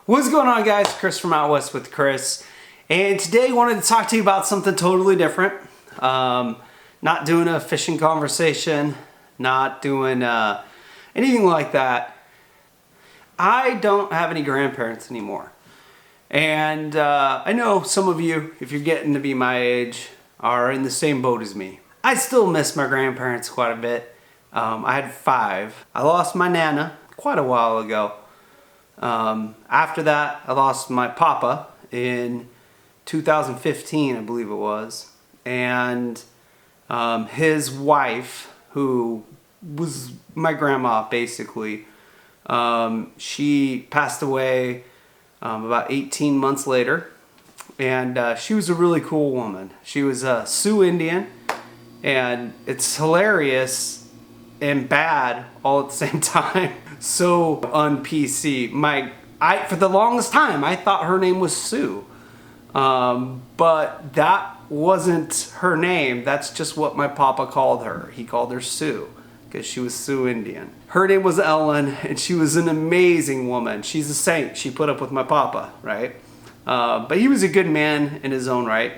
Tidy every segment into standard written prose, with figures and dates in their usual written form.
What's going on, guys? Chris from Out West with Chris, and today I wanted to talk to you about something totally different. Not doing a fishing conversation, not doing anything like that. I don't have any grandparents anymore, and I know some of you, if you're getting to be my age, are in the same boat as me. I still miss my grandparents quite a bit. I had 5. I lost my Nana quite a while ago. After that, I lost my papa in 2015, I believe it was, and his wife, who was my grandma basically, she passed away about 18 months later, and she was a really cool woman. She was a Sioux Indian, and it's hilarious and bad all at the same time. So un-PC. For the longest time, I thought her name was Sue. But that wasn't her name. That's just what my papa called her. He called her Sue because she was Sioux Indian. Her name was Ellen, and she was an amazing woman. She's a saint. She put up with my papa, right? But he was a good man in his own right.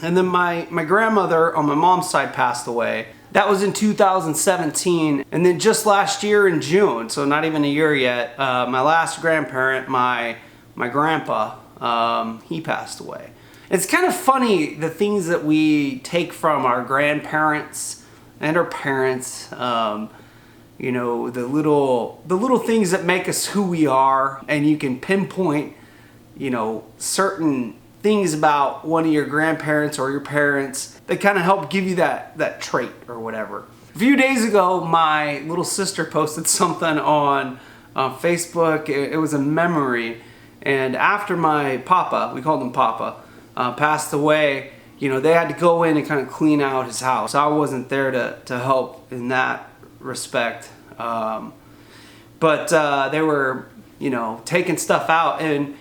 And then my grandmother on my mom's side passed away. That was in 2017, and then just last year in June, so not even a year yet, my last grandparent, my grandpa, he passed away. It's kind of funny, the things that we take from our grandparents and our parents, you know, the little things that make us who we are, and you can pinpoint, you know, certain things about one of your grandparents or your parents that kind of help give you that trait or whatever. A few days ago, my little sister posted something on Facebook. It was a memory, and after my papa, we called him Papa, passed away, you know, they had to go in and kind of clean out his house. I wasn't there to help in that respect, but they were, you know, taking stuff out, and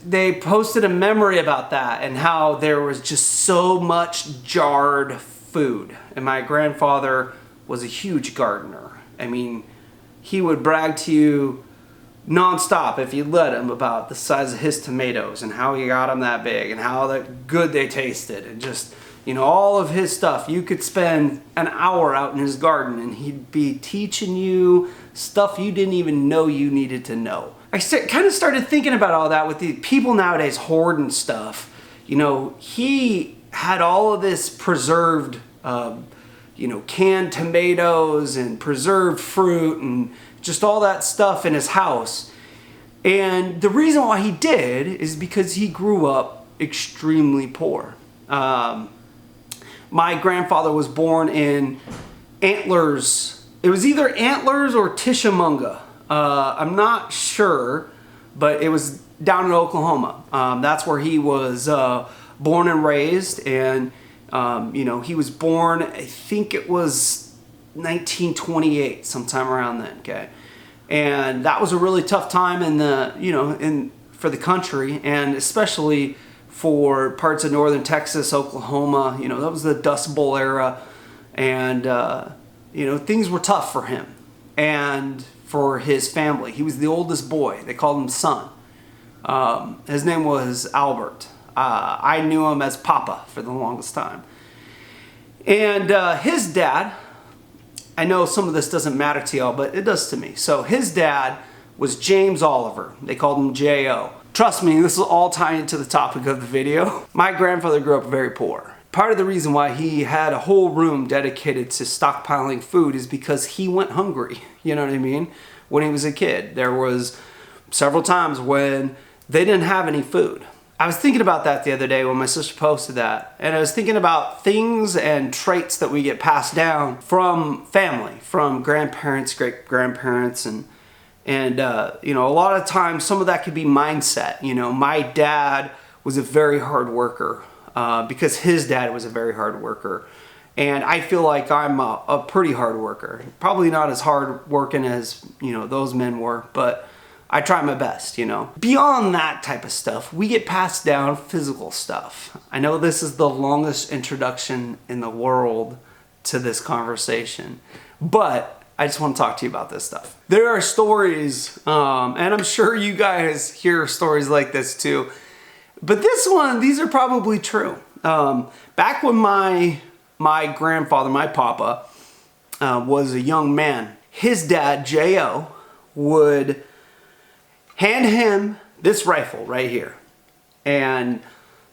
they posted a memory about that and how there was just so much jarred food. And my grandfather was a huge gardener. I mean, he would brag to you nonstop if you let him about the size of his tomatoes and how he got them that big and how good they tasted, and just, you know, all of his stuff. You could spend an hour out in his garden and he'd be teaching you stuff you didn't even know you needed to know. I kind of started thinking about all that with the people nowadays hoarding stuff. You know, he had all of this preserved, you know, canned tomatoes and preserved fruit and just all that stuff in his house. And the reason why he did is because he grew up extremely poor. My grandfather was born in Antlers. It was either Antlers or Tishomingo. I'm not sure, but it was down in Oklahoma. That's where he was born and raised, and you know, he was born, I think it was 1928, sometime around then. Okay, and that was a really tough time in the, you know, for the country, and especially for parts of northern Texas, Oklahoma. You know, that was the Dust Bowl era, and you know, things were tough for him and for his family. He was the oldest boy. They called him Son. His name was Albert. I knew him as Papa for the longest time. And his dad, I know some of this doesn't matter to y'all, but it does to me. So his dad was James Oliver. They called him J.O. Trust me, this will all tie into the topic of the video. My grandfather grew up very poor. Part of the reason why he had a whole room dedicated to stockpiling food is because he went hungry, you know what I mean? When he was a kid, there was several times when they didn't have any food. I was thinking about that the other day when my sister posted that, and I was thinking about things and traits that we get passed down from family, from grandparents, great-grandparents, and you know, a lot of times some of that could be mindset. You know, my dad was a very hard worker. Because his dad was a very hard worker, and I feel like I'm a pretty hard worker. Probably not as hard working as, you know, those men were, but I try my best, you know. Beyond that type of stuff, we get passed down physical stuff. I know this is the longest introduction in the world to this conversation, but I just want to talk to you about this stuff. There are stories, and I'm sure you guys hear stories like this too, but these are probably true. Back when my grandfather, my papa, was a young man, his dad, J.O., would hand him this rifle right here and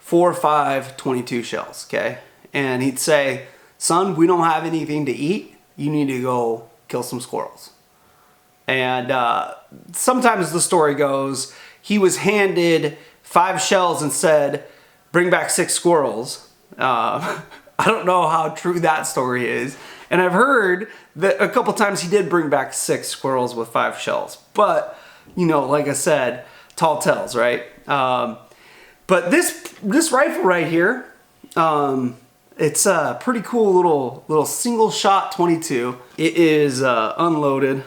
4 or 5 .22 shells, okay? And he'd say, son, we don't have anything to eat. You need to go kill some squirrels. And sometimes the story goes, he was handed 5 shells and said, bring back 6 squirrels. I don't know how true that story is. And I've heard that a couple times he did bring back 6 squirrels with 5 shells. But, you know, like I said, tall tales, right? But this rifle right here, it's a pretty cool little single shot 22. It is unloaded.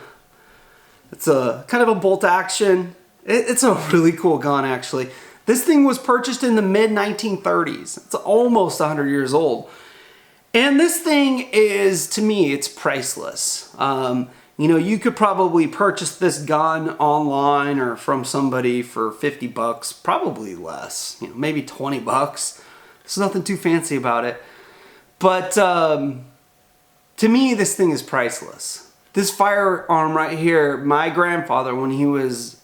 It's a kind of a bolt action. It's a really cool gun, actually. This thing was purchased in the mid 1930s. It's almost 100 years old. And this thing is, to me, it's priceless. You know, you could probably purchase this gun online or from somebody for 50 bucks, probably less, you know, maybe 20 bucks. There's nothing too fancy about it. But to me, this thing is priceless. This firearm right here, my grandfather, when he was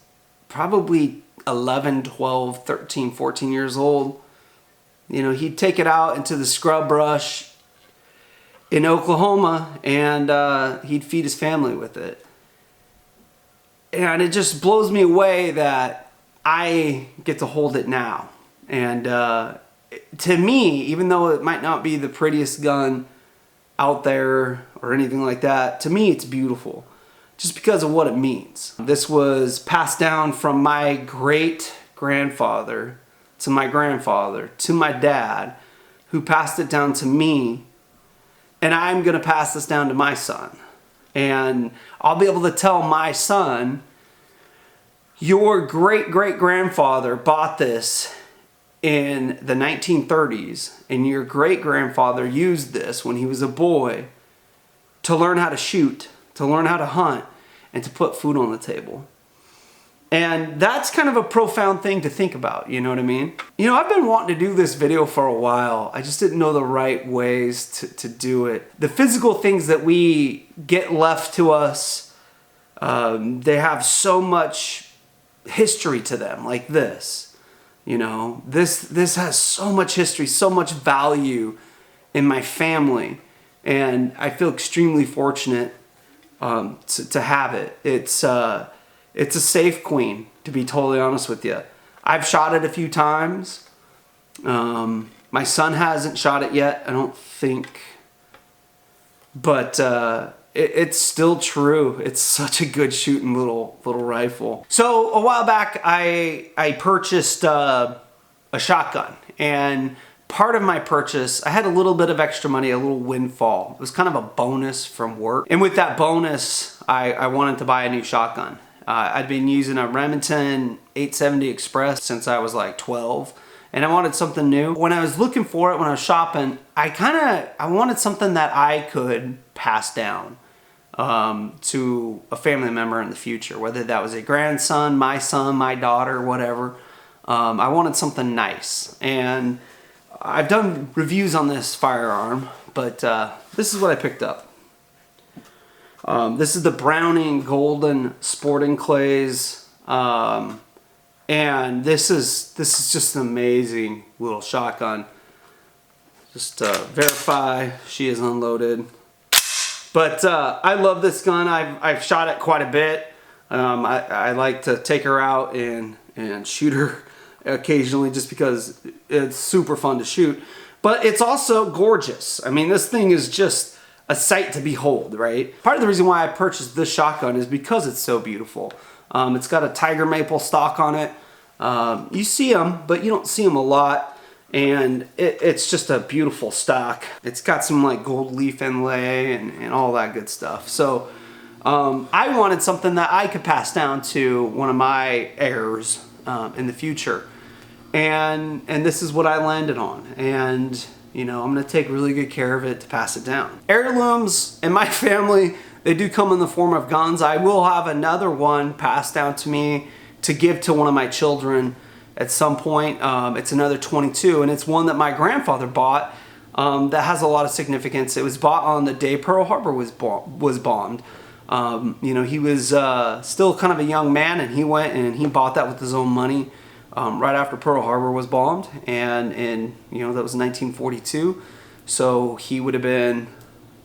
probably 11, 12, 13, 14 years old, you know, he'd take it out into the scrub brush in Oklahoma, and he'd feed his family with it. And it just blows me away that I get to hold it now. And to me, even though it might not be the prettiest gun out there or anything like that, to me it's beautiful just because of what it means. This was passed down from my great-grandfather to my grandfather to my dad, who passed it down to me. And I'm going to pass this down to my son. And I'll be able to tell my son, your great-great-grandfather bought this in the 1930s, and your great-grandfather used this when he was a boy to learn how to shoot, to learn how to hunt, and to put food on the table. And that's kind of a profound thing to think about, you know what I mean? You know, I've been wanting to do this video for a while. I just didn't know the right ways to do it. The physical things that we get left to us, they have so much history to them, like this. You know, this has so much history, so much value in my family. And I feel extremely fortunate to have it. It's a safe queen, to be totally honest with you. I've shot it a few times. My son hasn't shot it yet, I don't think. But it's still true. It's such a good shooting little rifle. So a while back, I purchased a shotgun. And part of my purchase, I had a little bit of extra money, a little windfall. It was kind of a bonus from work. And with that bonus, I wanted to buy a new shotgun. I'd been using a Remington 870 Express since I was like 12, and I wanted something new. When I was looking for it, when I was shopping, I wanted something that I could pass down to a family member in the future, whether that was a grandson, my daughter, whatever. I wanted something nice, and I've done reviews on this firearm, but this is what I picked up. This is the Browning Golden Sporting Clays, and this is just an amazing little shotgun. Just verify she is unloaded. But I love this gun. I've shot it quite a bit. I like to take her out and shoot her occasionally just because it's super fun to shoot. But it's also gorgeous. I mean, this thing is just a sight to behold, right? Part of the reason why I purchased this shotgun is because it's so beautiful. It's got a tiger maple stock on it. You see them, but you don't see them a lot. And it's just a beautiful stock. It's got some like gold leaf inlay and all that good stuff. So I wanted something that I could pass down to one of my heirs in the future. And this is what I landed on. And you know, I'm going to take really good care of it to pass it down. Heirlooms in my family, They do come in the form of guns. I will have another one passed down to me to give to one of my children at some point. It's another 22, and it's one that my grandfather bought that has a lot of significance. It was bought on the day Pearl Harbor was bombed. You know, he was still kind of a young man, and he went and he bought that with his own money right after Pearl Harbor was bombed, and you know, that was 1942. So he would have been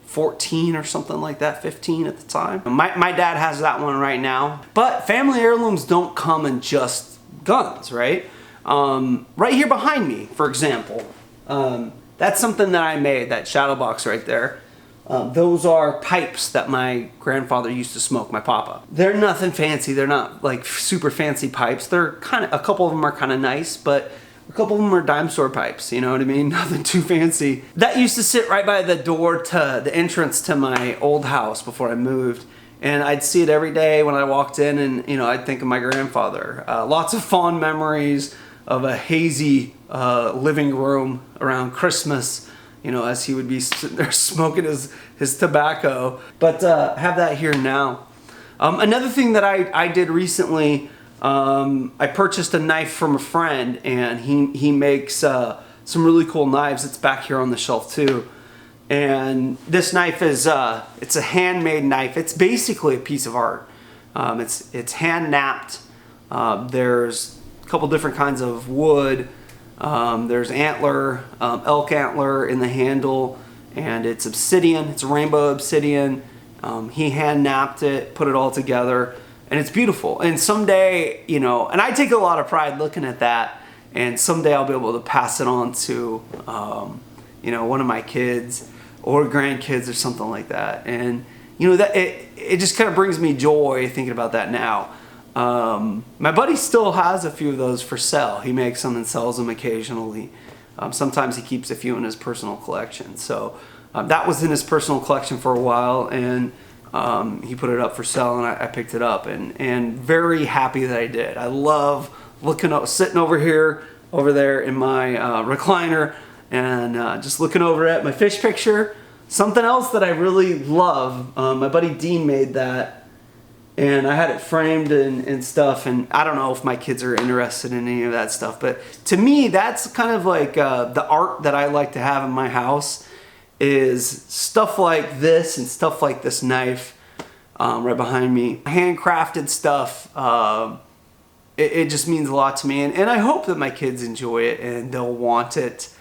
14 or something like that, 15 at the time. My dad has that one right now. But family heirlooms don't come in just guns, right? Right here behind me, for example, that's something that I made, that shadow box right there. Those are pipes that my grandfather used to smoke, my papa. They're nothing fancy. They're not like super fancy pipes. They're kind of, a couple of them are kind of nice, but a couple of them are dime store pipes, you know what I mean? Nothing too fancy. That used to sit right by the door to the entrance to my old house before I moved. And I'd see it every day when I walked in, and you know, I'd think of my grandfather. Lots of fond memories of a hazy living room around Christmas, you know, as he would be sitting there smoking his tobacco. But have that here now. Another thing that I did recently, I purchased a knife from a friend, and he makes some really cool knives. It's back here on the shelf too. And this knife is it's a handmade knife. It's basically a piece of art. It's hand knapped. There's a couple different kinds of wood. There's antler, elk antler in the handle, and it's obsidian. It's rainbow obsidian. He hand knapped it, put it all together, and it's beautiful. And someday, you know, and I take a lot of pride looking at that, and someday I'll be able to pass it on to, you know, one of my kids or grandkids or something like that. And, you know, that it just kind of brings me joy thinking about that now. My buddy still has a few of those for sale. He makes them and sells them occasionally. Sometimes he keeps a few in his personal collection. So that was in his personal collection for a while, and he put it up for sale, and I picked it up, and very happy that I did. I love looking up, sitting over there in my recliner, and just looking over at my fish picture. Something else that I really love, my buddy Dean made that, and I had it framed and stuff, and I don't know if my kids are interested in any of that stuff, but to me, that's kind of like the art that I like to have in my house, is stuff like this and stuff like this knife right behind me. Handcrafted stuff, it just means a lot to me, and I hope that my kids enjoy it and they'll want it,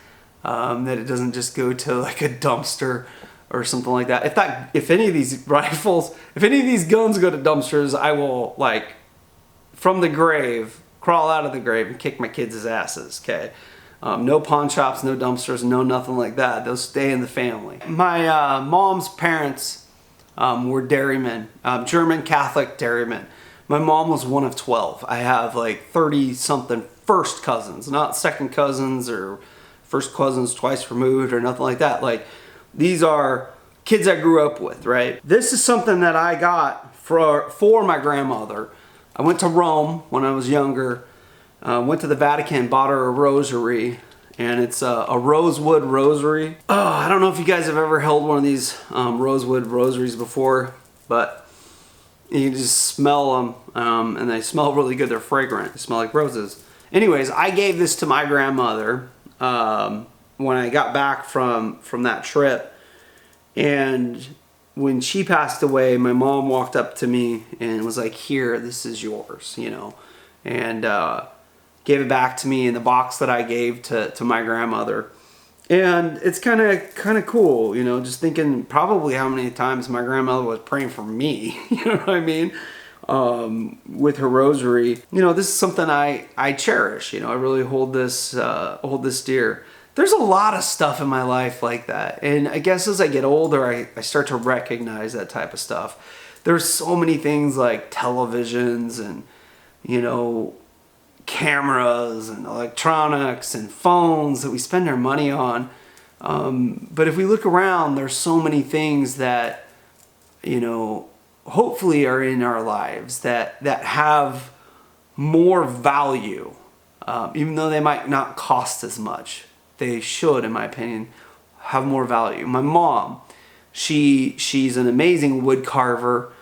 that it doesn't just go to like a dumpster or something like that. If any of these rifles, if any of these guns go to dumpsters, I will, like, from the grave, crawl out of the grave and kick my kids' asses, okay? No pawn shops, no dumpsters, no nothing like that. They'll stay in the family. My mom's parents were dairymen, German Catholic dairymen. My mom was one of 12. I have like 30-something first cousins, not second cousins or first cousins twice removed or nothing like that. Like, these are kids I grew up with, right? This is something that I got for my grandmother. I went to Rome when I was younger. Went to the Vatican, bought her a rosary, and it's a rosewood rosary. Oh, I don't know if you guys have ever held one of these rosewood rosaries before, but you just smell them, and they smell really good. They're fragrant. They smell like roses. Anyways, I gave this to my grandmother when I got back from that trip, and when she passed away, my mom walked up to me and was like, "Here, this is yours," you know, and gave it back to me in the box that I gave to my grandmother. And it's kind of cool, you know, just thinking probably how many times my grandmother was praying for me, you know what I mean, with her rosary. You know, this is something I cherish, you know, I really hold this dear. There's a lot of stuff in my life like that, and I guess as I get older, I start to recognize that type of stuff. There's so many things like televisions and, you know, cameras and electronics and phones that we spend our money on. But if we look around, there's so many things that, you know, hopefully are in our lives that have more value, even though they might not cost as much. They should, in my opinion, have more value. My mom, She's an amazing wood carver.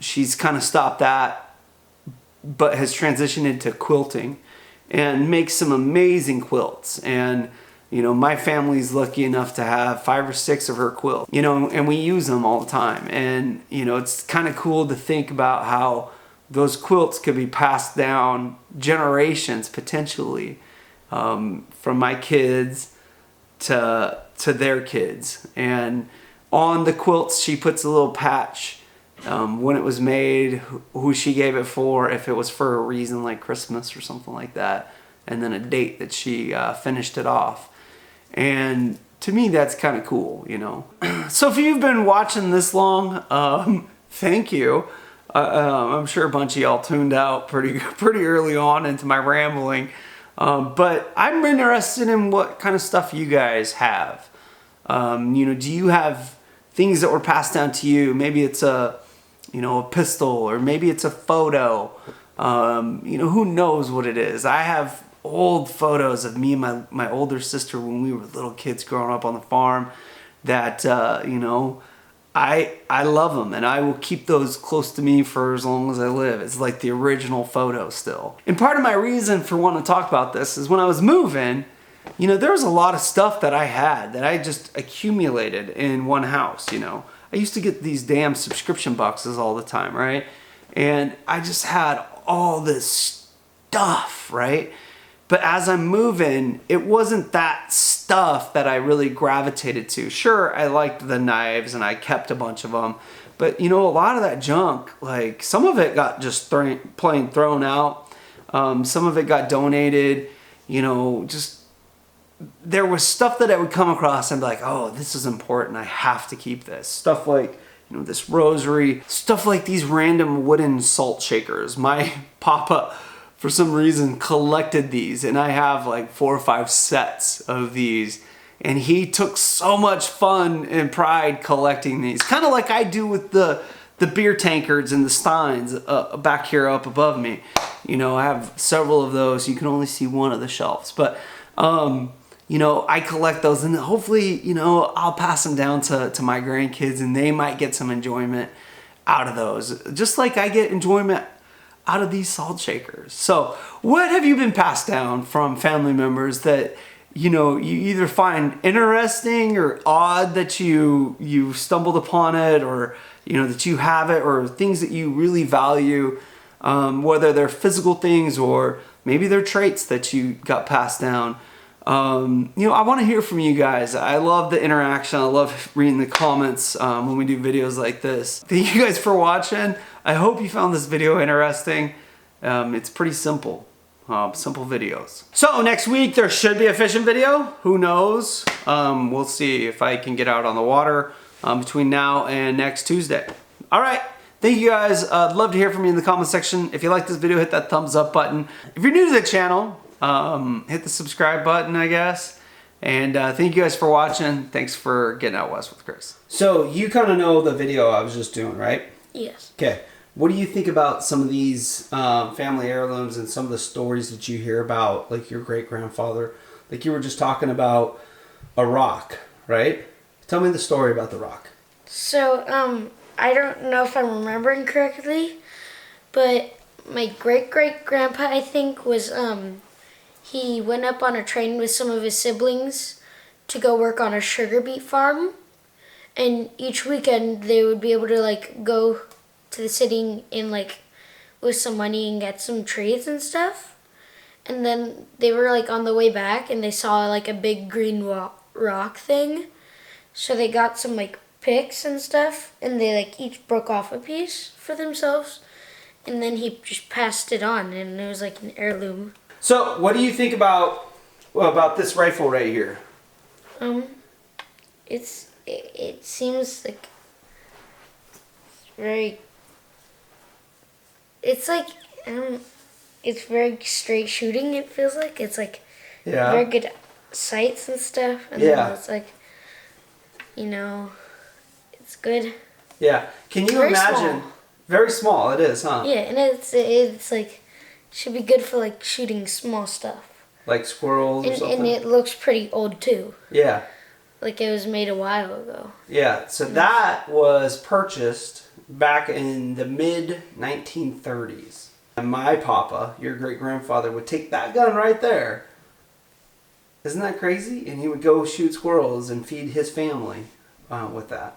She's kind of stopped that, but has transitioned into quilting and makes some amazing quilts. And my family's lucky enough to have 5 or 6 of her quilts, and we use them all the time. And it's kind of cool to think about how those quilts could be passed down generations potentially, from my kids to their kids. And on the quilts she puts a little patch, when it was made, who she gave it for, if it was for a reason like Christmas or something like that, and then a date that she finished it off. And to me that's kind of cool, So if you've been watching this long, thank you. I'm sure a bunch of y'all tuned out pretty early on into my rambling. But I'm interested in what kind of stuff you guys have. Do you have things that were passed down to you? Maybe it's a pistol, or maybe it's a photo. Who knows what it is? I have old photos of me and my older sister when we were little kids growing up on the farm that, I love them, and I will keep those close to me for as long as I live. It's like the original photo still. And part of my reason for wanting to talk about this is when I was moving, there was a lot of stuff that I had that I just accumulated in one house. I used to get these damn subscription boxes all the time, right? And I just had all this stuff, right? But as I'm moving, it wasn't that stuff that I really gravitated to. Sure, I liked the knives and I kept a bunch of them. But a lot of that junk, like some of it got just plain thrown out. Some of it got donated. Just there was stuff that I would come across and be like, oh, this is important. I have to keep this. Stuff like, this rosary. Stuff like these random wooden salt shakers. My papa, for some reason, collected these, and I have like 4 or 5 sets of these, and he took so much fun and pride collecting these, kind of like I do with the beer tankards and the steins back here up above me. I have several of those. You can only see one of the shelves, but I collect those, and hopefully I'll pass them down to my grandkids, and they might get some enjoyment out of those, just like I get enjoyment out of these salt shakers. So what have you been passed down from family members that you either find interesting or odd, that you stumbled upon it, or that you have it, or things that you really value, whether they're physical things or maybe they're traits that you got passed down? I want to hear from you guys. I love the interaction. I love reading the comments when we do videos like this. Thank you guys for watching. I hope you found this video interesting. It's pretty simple. Simple videos. So next week there should be a fishing video. Who knows? We'll see if I can get out on the water between now and next Tuesday. All right. Thank you guys. I'd love to hear from you in the comment section. If you like this video, hit that thumbs up button. If you're new to the channel, hit the subscribe button, I guess. And thank you guys for watching. Thanks for getting out west with Chris. So you kind of know the video I was just doing, right? Yes. Okay. What do you think about some of these family heirlooms and some of the stories that you hear about, like your great-grandfather? Like you were just talking about a rock, right? Tell me the story about the rock. So, I don't know if I'm remembering correctly, but my great-great-grandpa, I think, was, he went up on a train with some of his siblings to go work on a sugar beet farm. And each weekend they would be able to, like, go to the city and, like, with some money and get some trees and stuff. And then they were, like, on the way back and they saw, like, a big green rock thing. So they got some, like, picks and stuff, and they, like, each broke off a piece for themselves. And then he just passed it on, and it was, like, an heirloom. So what do you think about this rifle right here? It seems like very. It's like it's very straight shooting. It feels like it's like very good sights and stuff. And then it's like, it's good. Yeah. Can you imagine? Small. Very small. It is, huh? Yeah, and it's like should be good for like shooting small stuff. Like squirrels or something. And it looks pretty old too. Yeah. like it was made a while ago. Yeah, so that was purchased back in the mid 1930s. And my papa, your great grandfather, would take that gun right there. Isn't that crazy? And he would go shoot squirrels and feed his family with that.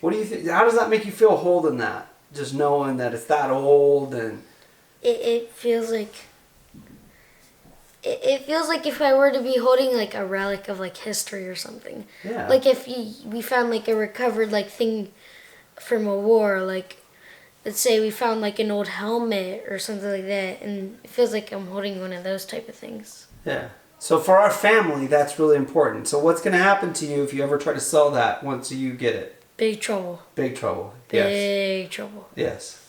What do you think? How does that make you feel holding that? Just knowing that it's that old and It feels like. It feels like if I were to be holding like a relic of like history or something. yeah, Like if we found like a recovered like thing from a war, like let's say we found like an old helmet or something like that, and it feels like I'm holding one of those type of things. yeah. So for our family, that's really important. So what's going to happen to you if you ever try to sell that once you get it? Big trouble. Big trouble. Yes. Big trouble. Yes.